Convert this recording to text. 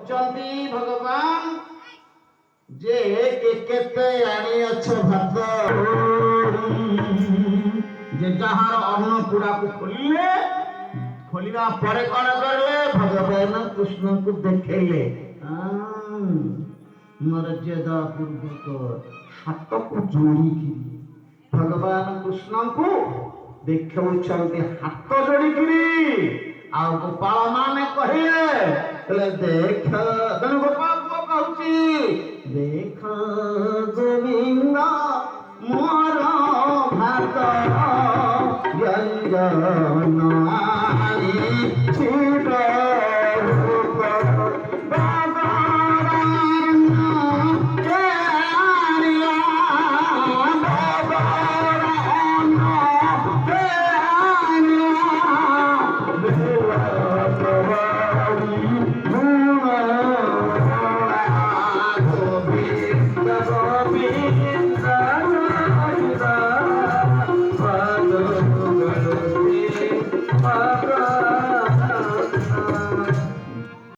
କହୁଛନ୍ତି ଭଗବାନ ଯେ କେତେ ଆଣିଅଛ ଭାତ ଯେ ଯାହାର ଅନ୍ନପୁଡ଼ାକୁ ଖୋଲିବା ପରେ କଣ କଲେ ଭଗବାନ କୃଷ୍ଣଙ୍କୁ ଦେଖେଇଲେ ମର୍ଯ୍ୟାଦା ପୂର୍ବକ ହାତକୁ ଯୋଡ଼ିକିରି ଭଗବାନ କୃଷ୍ଣଙ୍କୁ ଦେଖାଉଛନ୍ତି ହାତ ଯୋଡ଼ିକିରି ଆଉ ଗୋପାଳ ମାନେ କହିଲେ ଦେଖ ତେଣୁ ଗୋପାଳ କହୁଛି ଦେଖ ଗୋବିନ୍ଦ ମୋର ଭାତ ବ୍ୟଞ୍ଜନ ଛିଟ